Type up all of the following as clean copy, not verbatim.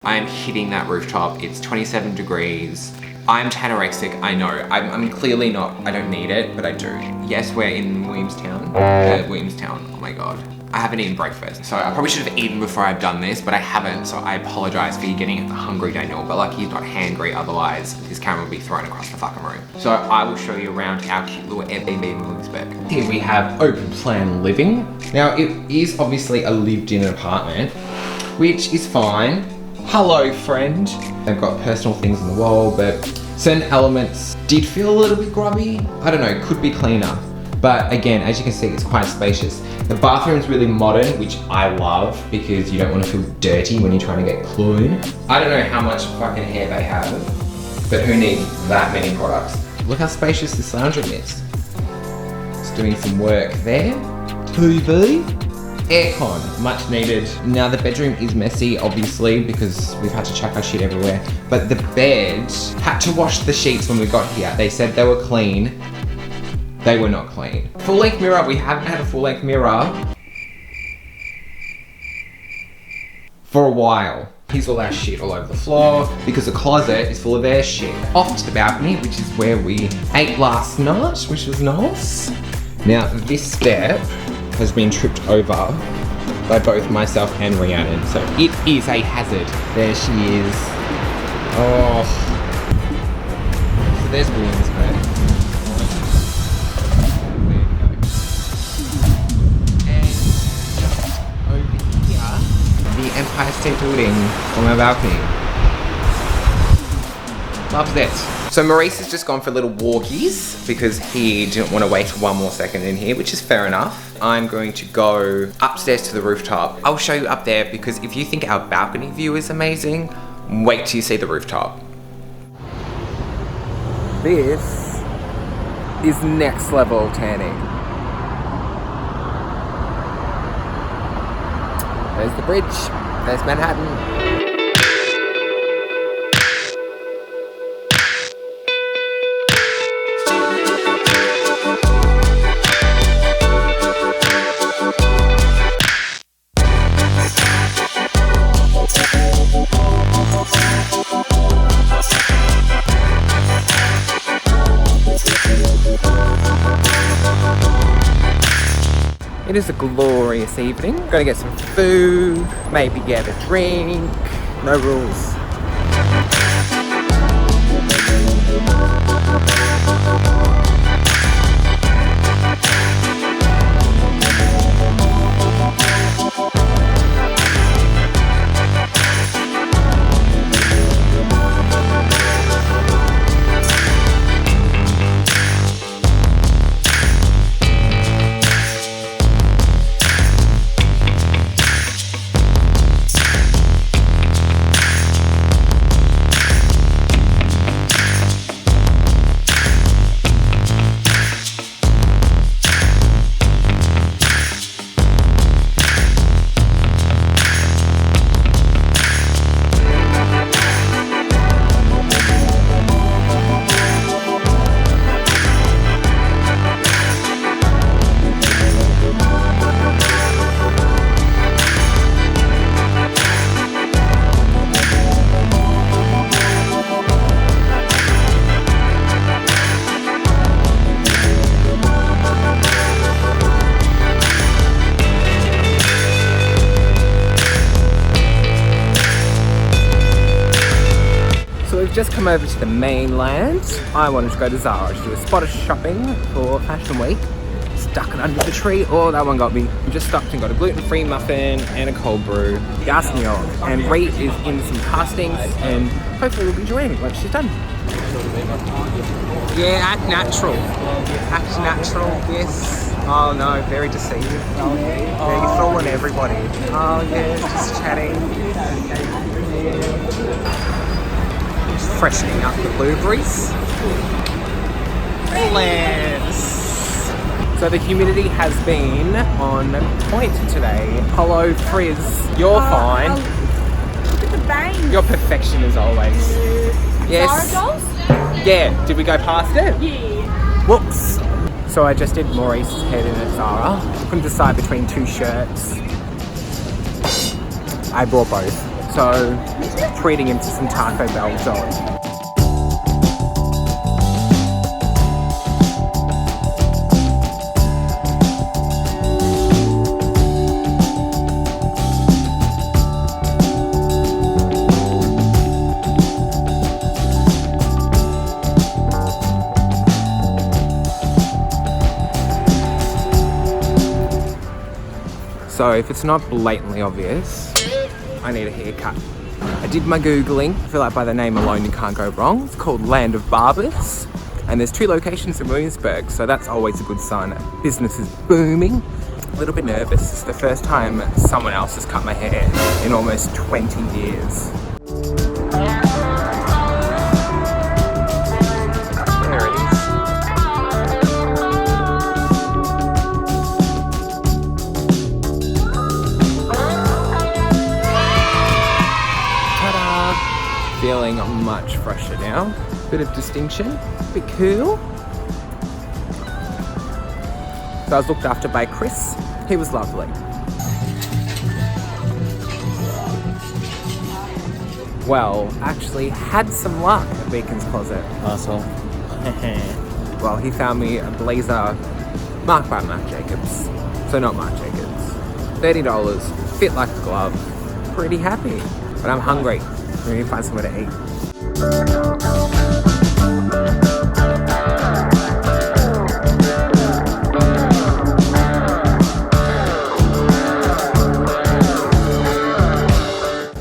I'm hitting that rooftop. It's 27 degrees. I'm tanorexic, I know. I'm clearly not, I don't need it, but I do. Yes, we're in Williamstown. Oh my God. I haven't eaten breakfast, so I probably should have eaten before I've done this, but I haven't, so I apologize for you getting hungry, Daniel, but lucky he's not hangry, otherwise this camera will be thrown across the fucking room. So I will show you around our cute little Airbnb in Williamsburg. Here we have open plan living. Now it is obviously a lived-in apartment, which is fine. Hello, friend. They've got personal things on the wall, but certain elements did feel a little bit grubby. I don't know, could be cleaner. But again, as you can see, it's quite spacious. The bathroom's really modern, which I love because you don't want to feel dirty when you're trying to get clean. I don't know how much fucking hair they have, but who needs that many products? Look how spacious this lounge room is. Just doing some work there. TV. Aircon, much needed. Now the bedroom is messy, obviously, because we've had to chuck our shit everywhere. But the bed, had to wash the sheets when we got here. They said they were clean. They were not clean. Full length mirror, we haven't had a full length mirror for a while. Here's all our shit all over the floor because the closet is full of their shit. Off to the balcony, which is where we ate last night, which was nice. Now this step has been tripped over by both myself and Rhiannon, so it is a hazard. There she is. Oh. So there's Williamsburg. The Empire State Building on my balcony. Loves it. So Maurice has just gone for little walkies because he didn't want to wait one more second in here, which is fair enough. I'm going to go upstairs to the rooftop. I'll show you up there because if you think our balcony view is amazing, wait till you see the rooftop. This is next level tanning. There's the bridge, there's Manhattan. It is a glorious evening. Gonna get some food, maybe get a drink. No rules. Just come over to the mainland. I wanted to go to Zara to do a spot of shopping for Fashion Week. Stuck it under the tree. Oh, that one got me. Just stopped and got a gluten-free muffin and a cold brew. Gas New York. And Reed is in some castings and hopefully we'll be enjoying it once she's done. Yeah, act natural. Act natural, yes. Oh no, very deceiving. Yeah, you're fooling everybody. Oh yeah, just chatting. Freshening up the blueberries. Lance. So the humidity has been on point today. Hello, Frizz. You're fine. Look at the bangs. You're perfection as always. Yes. Zara dolls? Yeah. Did we go past it? Yeah. Whoops. So I just did Maurice's head in at Zara. Couldn't decide between two shirts. I bought both. So, treating him to some Taco Bell jolly. So if it's not blatantly obvious, I need a haircut. I did my Googling. I feel like by the name alone you can't go wrong. It's called Land of Barbers. And there's 2 locations in Williamsburg, so that's always a good sign. Business is booming. A little bit nervous. It's the first time someone else has cut my hair in almost 20 years. There it is. Feeling much fresher now. Bit of distinction, bit cool. So I was looked after by Chris. He was lovely. Well, actually had some luck at Beacon's Closet. Asshole. Well, he found me a blazer marked by Marc Jacobs. So not Marc Jacobs. $30, fit like a glove. Pretty happy. But I'm hungry. We need to find somewhere to eat.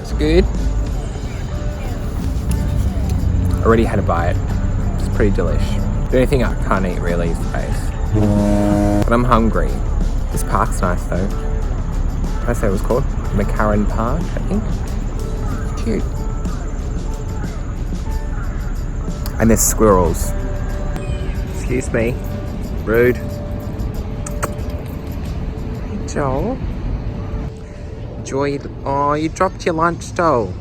It's good. Already had a bite. It's pretty delish. The only thing I can't eat really is the base. But I'm hungry. This park's nice though. What did I say it was called? McCarran Park, I think. It's cute. And there's squirrels. Excuse me. Rude. Hey, Joel. Enjoy. Oh, you dropped your lunch, Joel.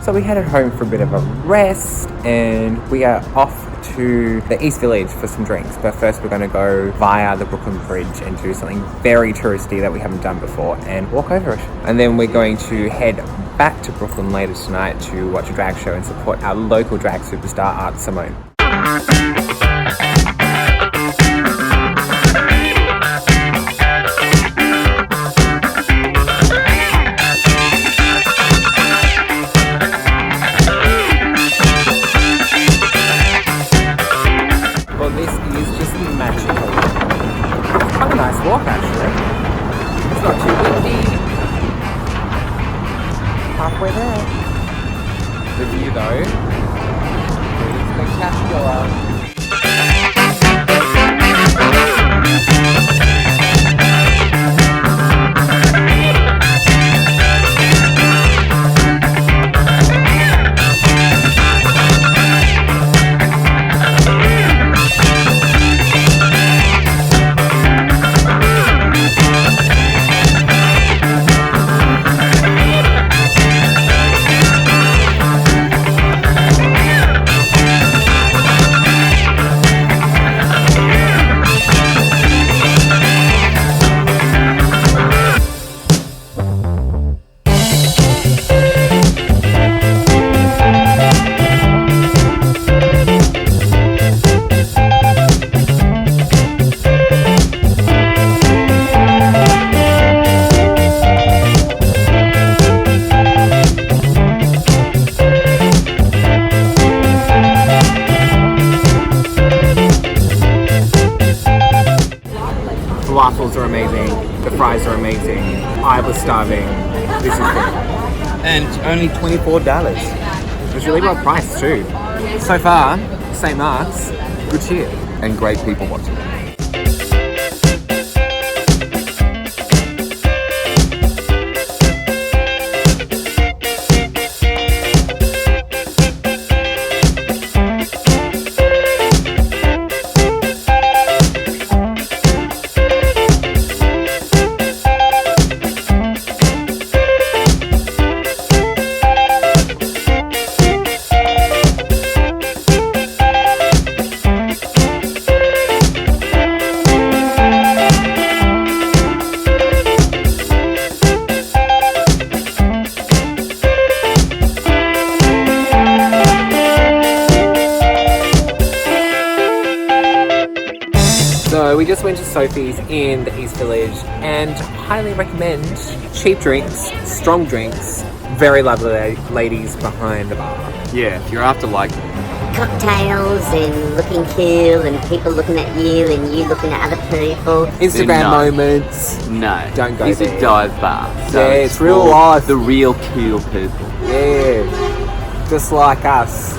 So we headed home for a bit of a rest and we are off to the East Village for some drinks. But first we're going to go via the Brooklyn Bridge and do something very touristy that we haven't done before and walk over it. And then we're going to head back to Brooklyn later tonight to watch a drag show and support our local drag superstar, Art Simone. Walk actually. It's not too windy. Halfway there. The view though, pretty spectacular. Waffles are amazing, the fries are amazing, I was starving, this is good. And only $24. It's really well priced too. So far, same marks, good cheer. And great people watching. Sophie's in the East Village, and highly recommend. Cheap drinks, strong drinks, very lovely ladies behind the bar. Yeah, if you're after like cocktails and looking cool and people looking at you and you looking at other people. Instagram No. moments. no, Don't go it's there. a dive bar. So Yeah, it's real for life. The real cool people. Yeah, just like us.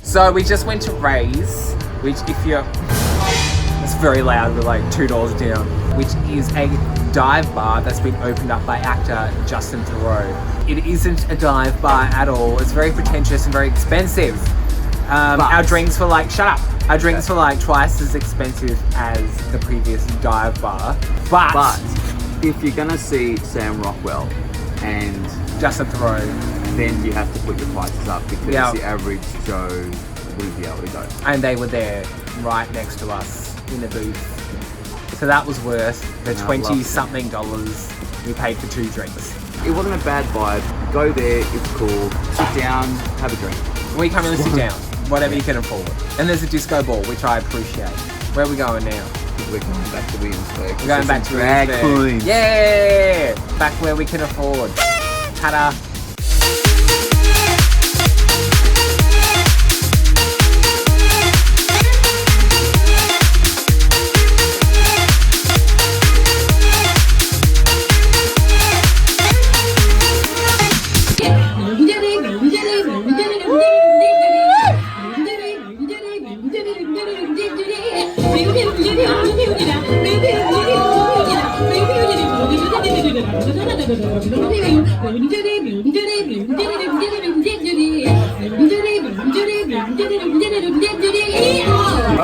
So we just went to Ray's, which if you're, it's very loud, we're like 2 doors down, which is a dive bar that's been opened up by actor Justin Theroux. It isn't a dive bar at all. It's very pretentious and very expensive. Our drinks were like, shut up. Our drinks were like twice as expensive as the previous dive bar. But if you're gonna see Sam Rockwell and Justin Theroux, then you have to put your prices up because Yeah. the average Joe wouldn't be able to go. and they were there right next to us in the booth. So that was worth the No, I loved it. $20-something we paid for 2 drinks. It wasn't a bad vibe. Go there, it's cool. Sit down, have a drink. We can't really sit down, whatever you can afford. And there's a disco ball, which I appreciate. Where are we going now? We're going back to Williamsburg. We're going back to drag Williamsburg. queens. Yeah! Back where we can afford. Ta-da!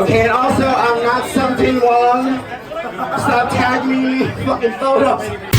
Okay, and also, I'm not something wrong. Stop tagging me in fucking photos.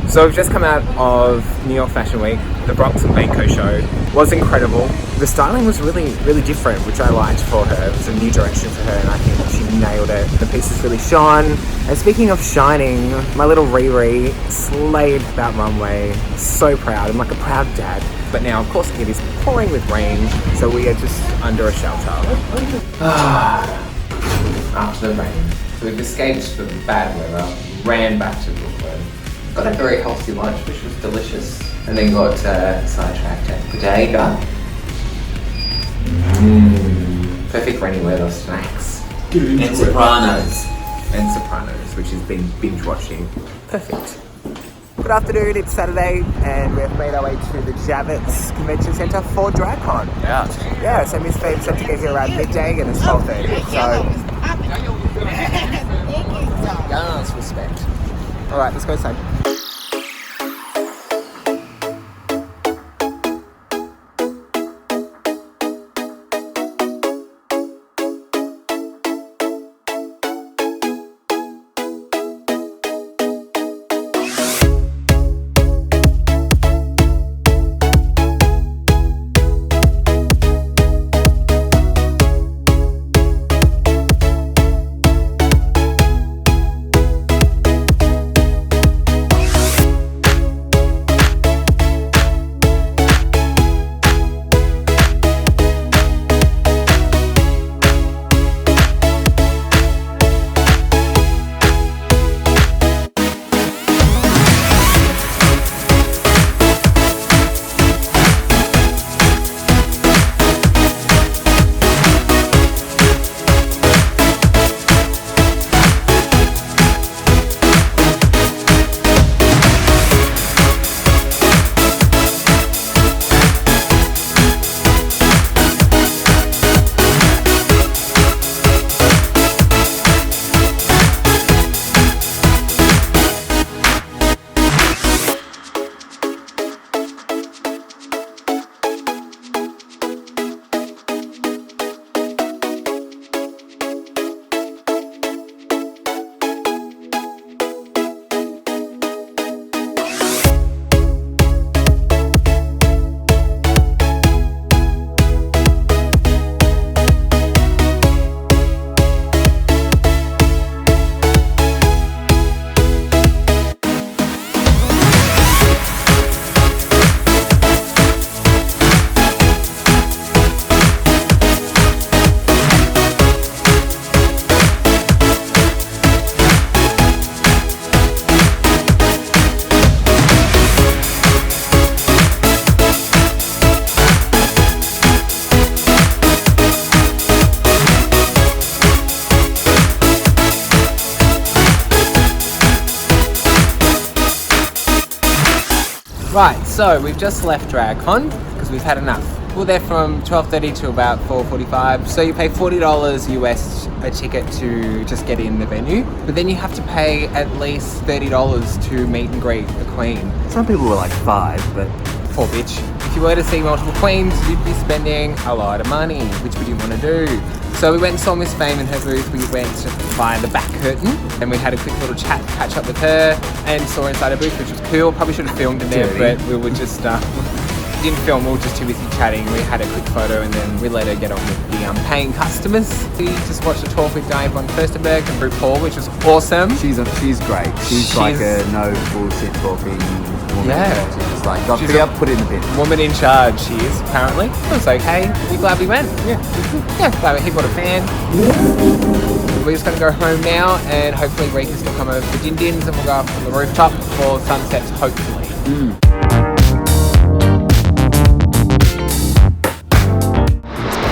So we've just come out of New York Fashion Week. The Bronx and Banco show was incredible. The styling was really, really different, which I liked for her. It was a new direction for her, and I think she nailed it. The pieces really shone. And speaking of shining, my little Riri slayed that runway. So proud. I'm like a proud dad. But now, of course, it is pouring with rain, so we are just under a shelter. After the rain, so we've escaped the bad weather, ran back to Brooklyn. Got a very healthy lunch, which was delicious. and then got sidetracked at bodega. Perfect for any weather snacks. And Sopranos. And Sopranos, which has been binge watching. Perfect. Good afternoon, it's Saturday and we've made our way to the Javits Convention Centre for DragCon. Yeah, so Miss Fame's set to get here around midday and it's 12:30. So, yes, respect. Alright, let's go inside. Right, so we've just left DragCon because we've had enough. We were there from 12:30 to about 4:45, so you pay $40 US a ticket to just get in the venue, but then you have to pay at least $30 to meet and greet the Queen. Some people were like 5, but... 4 bitch. If you were to see multiple Queens, you'd be spending a lot of money, which we didn't want to do. So we went and saw Miss Fame in her booth. We went by the back curtain and we had a quick little chat, catch up with her, and saw her inside her booth, which was cool. Probably should have filmed in there, but we were just didn't film. We were just too busy chatting. We had a quick photo and then we let her get on with the paying customers. We just watched a talk with Diane von Furstenberg and RuPaul, which was awesome. She's great. She's like a no bullshit talking woman. Yeah. She's just like, got to be up, put in the bin. Woman in charge, she is, apparently. It was okay. We're glad we went. Yeah, glad he bought a fan. We're just going to go home now and hopefully Rika's will come over for din-dins and we'll go up on the rooftop for sunsets, hopefully.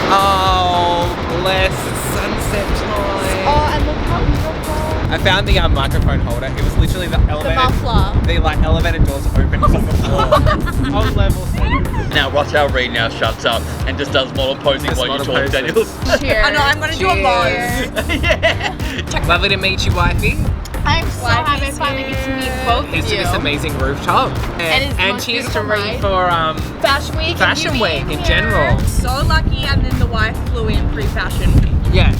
Oh, bless, sunset time. Oh, and look how beautiful. I found the microphone holder. It was literally the elevator. The muffler. The elevator doors open on the floor. On level 7. Now Rochelle Reed now shuts up and just does model posing while you talk, Daniel. Cheers. I know, I'm going to do a pose. Yeah. Lovely to meet you, wifey. I'm so happy to finally get to meet both Here's of to you. this amazing rooftop. And most cheers to beautiful Reed night. for Fashion Week. Fashion and you Week being in here. general. So lucky, and then the wife flew in pre-Fashion Week. Yes.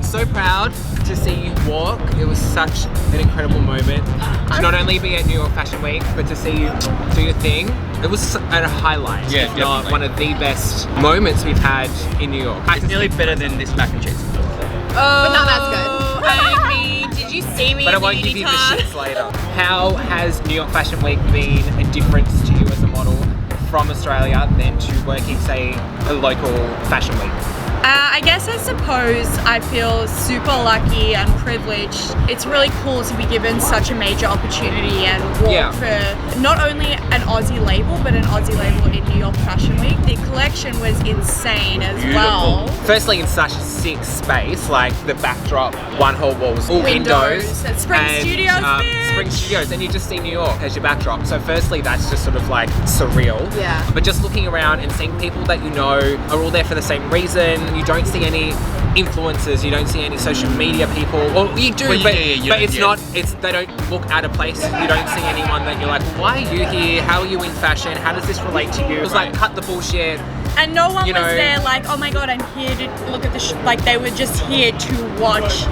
So proud to see you walk. It was such an incredible moment to not only be at New York Fashion Week, but to see you do your thing. It was a highlight, Yeah, if not definitely. one of the best moments we've had in New York. It's nearly better than this mac and cheese. But not as good. I mean, did you see me But I in won't the give you the unitard? shits later. How has New York Fashion Week been a difference to you as a model from Australia than to working, say, a local fashion week? I guess I suppose I feel super lucky and privileged. It's really cool to be given such a major opportunity and walk for not only an Aussie label, but an Aussie label in New York Fashion Week. The collection was insane as well. Firstly, in such a sick space, like the backdrop, one whole wall was all windows. At Spring Studios, bitch. Spring Studios, and you just see New York as your backdrop. So firstly, that's just sort of like surreal. Yeah. But just looking around and seeing people that you know are all there for the same reason. You don't see any influencers, you don't see any social media people. Or you do, but it's not. They don't look out of place. You don't see anyone that you're like, why are you here? How are you in fashion? How does this relate to you? It was like, cut the bullshit. And no one was there like, oh my god, I'm here to look at the like they were just here to watch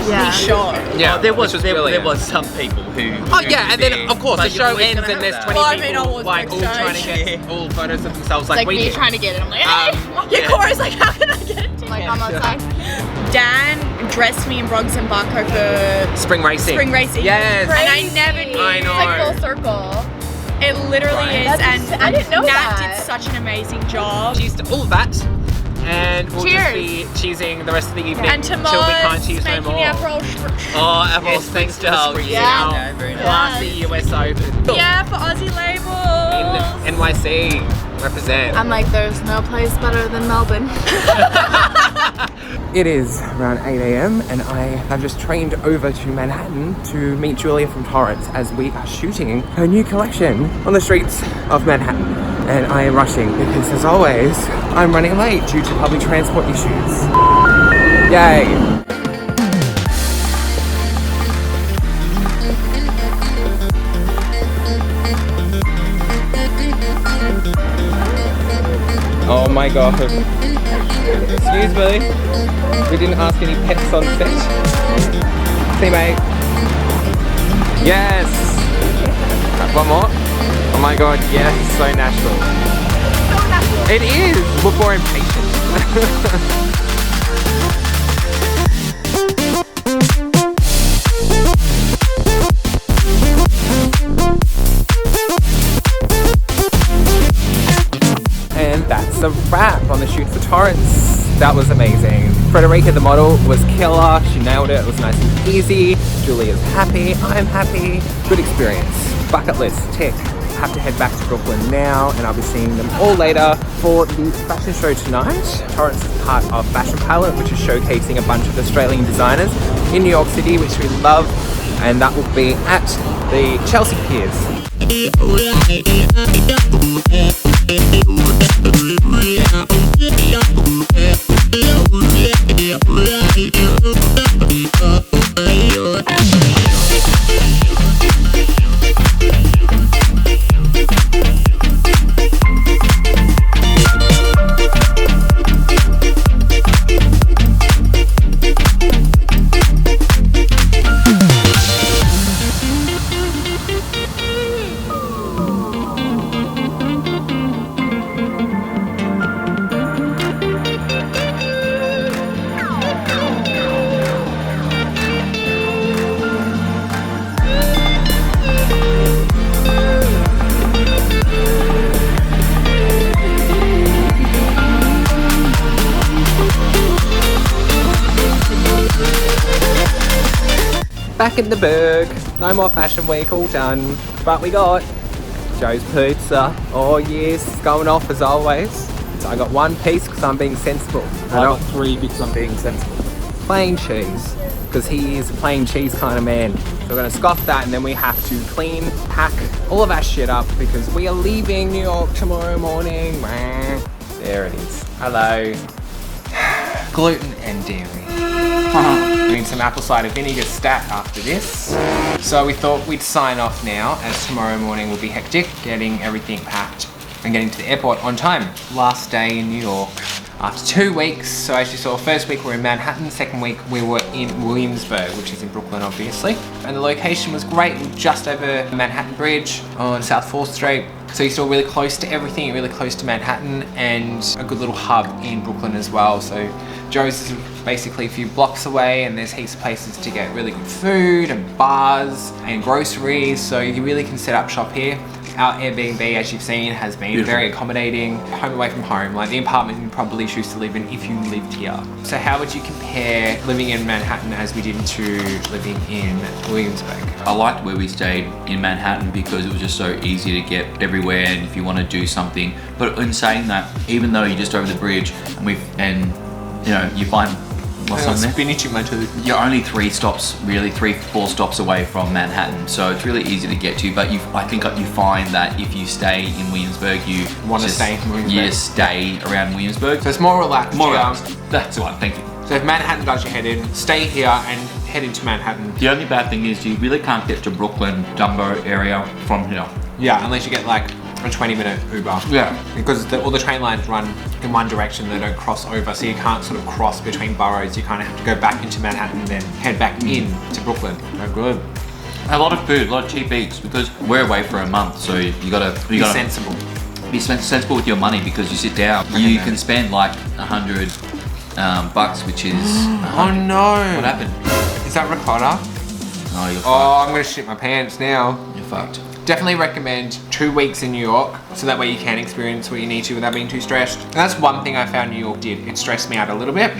the show. Yeah, there was some people who. Oh yeah, and then of course the show ends and there's 20 people like all trying to get all photos of themselves like we me did. trying to get it. I'm like, hey. Cora's like, how can I get it? Like I'm outside. Dan dressed me in Bronx and Barco for spring racing. Yes. And I never knew. I know. It's like full circle. It literally is, and I didn't know Nat that. did such an amazing job. Cheers to all of that, and we'll just be cheesing the rest of the evening and until we can't cheese no more. Apple thanks to Springsdale. Yeah, very nice. Classy US Open. Yeah, for Aussie labels. In NYC, represent. I'm like, there's no place better than Melbourne. It is around 8 AM and I have just trained over to Manhattan to meet Julia from Torrance as we are shooting her new collection on the streets of Manhattan. And I am rushing because, as always, I'm running late due to public transport issues. Yay! Oh my god. Excuse me. We didn't ask any pets on set. See, mate. Yes. One more. Oh my god, yes, so natural. So natural. It is. Look more impatient. And that's a wrap on the shoot for Torrance. That was amazing. Frederica, the model, was killer. She nailed it. It was nice and easy. Julia's happy. I'm happy. Good experience. Bucket list, tick. Have to head back to Brooklyn now, and I'll be seeing them all later for the fashion show tonight. Torrance is part of Fashion Palette, which is showcasing a bunch of Australian designers in New York City, which we love, and that will be at the Chelsea Piers. Back in the Berg, no more Fashion Week, all done. But we got Joe's Pizza. Oh yes, it's going off as always. So I got one piece because I'm being sensible. I got three because I'm being sensible. Plain cheese, because he is a plain cheese kind of man. So we're gonna scoff that, and then we have to clean, pack all of our shit up because we are leaving New York tomorrow morning. There it is. Hello. Gluten and dairy. Doing some apple cider vinegar stat after this. So we thought we'd sign off now, as tomorrow morning will be hectic, getting everything packed and getting to the airport on time. Last day in New York. After 2 weeks, so as you saw, first week we were in Manhattan, second week we were in Williamsburg, which is in Brooklyn obviously. And the location was great, just over Manhattan Bridge on South 4th Street. So you're still really close to everything, really close to Manhattan, and a good little hub in Brooklyn as well. So Joe's is basically a few blocks away, and there's heaps of places to get really good food and bars and groceries, so you really can set up shop here. Our Airbnb, as you've seen, has been Beautiful. very accommodating. Home away from home, like the apartment you probably choose to live in if you lived here. So how would you compare living in Manhattan as we did to living in Williamsburg? I liked where we stayed in Manhattan because it was just so easy to get everywhere and if you want to do something. But in saying that, even though you're just over the bridge and you know, you find what's on there? Spinach in my tooth. You're only 3 stops, really 4 stops away from Manhattan, so it's really easy to get to. But I think you find that if you stay in Williamsburg, you Want to stay in Williamsburg? You just stay around Williamsburg. So it's more relaxed. More here. relaxed. That's the one. Thank you. So if Manhattan does your head in, stay here and head into Manhattan. The only bad thing is you really can't get to Brooklyn, Dumbo area from here. Yeah, unless you get like a 20-minute Uber. Yeah. Because all the train lines run in one direction, they don't cross over, so you can't sort of cross between boroughs. You kind of have to go back into Manhattan and then head back in to Brooklyn. Oh, good. A lot of food, a lot of cheap eats because we're away for a month, so you gotta Be sensible. Be sensible with your money because you sit down. You can spend like $100 bucks, which is. Oh no! What happened? Is that ricotta? Oh, you're fucked. Oh, I'm gonna shit my pants now. You're fucked. Definitely recommend 2 weeks in New York, so that way you can experience what you need to without being too stressed. And that's one thing I found New York did. It stressed me out a little bit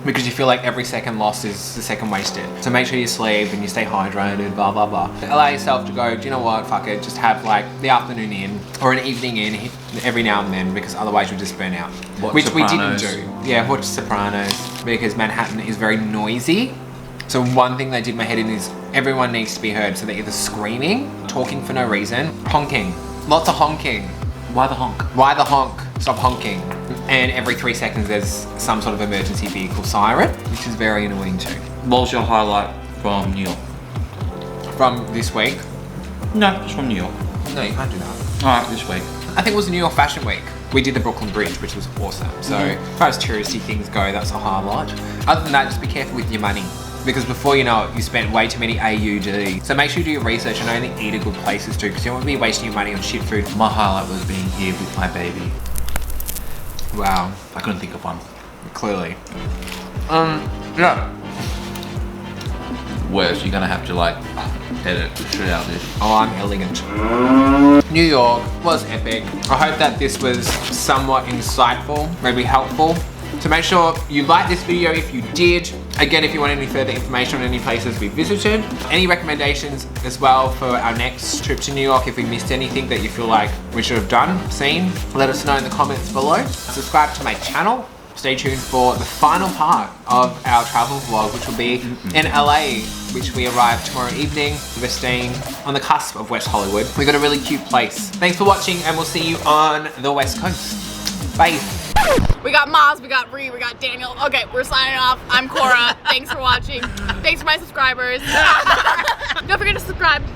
because you feel like every second lost is the second wasted. So make sure you sleep and you stay hydrated, blah, blah, blah. Allow yourself to go, do you know what, fuck it, just have like the afternoon in or an evening in every now and then because otherwise you'll just burn out. Which Sopranos. we didn't do. Yeah, watch Sopranos because Manhattan is very noisy. So one thing they did my head in is everyone needs to be heard. So they're either screaming, talking for no reason, honking. Lots of honking. Why the honk? Why the honk? Stop honking. And every 3 seconds there's some sort of emergency vehicle siren, which is very annoying too. What was your highlight from New York? From this week? No, just from New York. No, you can't do that. Alright, this week. I think it was New York Fashion Week. We did the Brooklyn Bridge, which was awesome. So as far as touristy things go, that's a highlight. Other than that, just be careful with your money. Because before you know it, you spent way too many AUD. So make sure you do your research and only eat at good places too, because you don't want to be wasting your money on shit food. My highlight was being here with my baby. Wow, I couldn't think of one. clearly. Yeah. Worse, you're gonna have to like edit the shit out of this. Oh, I'm elegant. New York was epic. I hope that this was somewhat insightful, maybe helpful. So make sure you like this video if you did. Again, if you want any further information on any places we visited, any recommendations as well for our next trip to New York, if we missed anything that you feel like we should have done, seen, let us know in the comments below. Subscribe to my channel. Stay tuned for the final part of our travel vlog, which will be in LA, which we arrive tomorrow evening. We're staying on the cusp of West Hollywood. We got a really cute place. Thanks for watching, and we'll see you on the West Coast. Bye. We got Maz, we got Bree, we got Daniel. Okay, we're signing off. I'm Cora. Thanks for watching. Thanks for my subscribers. Don't forget to subscribe.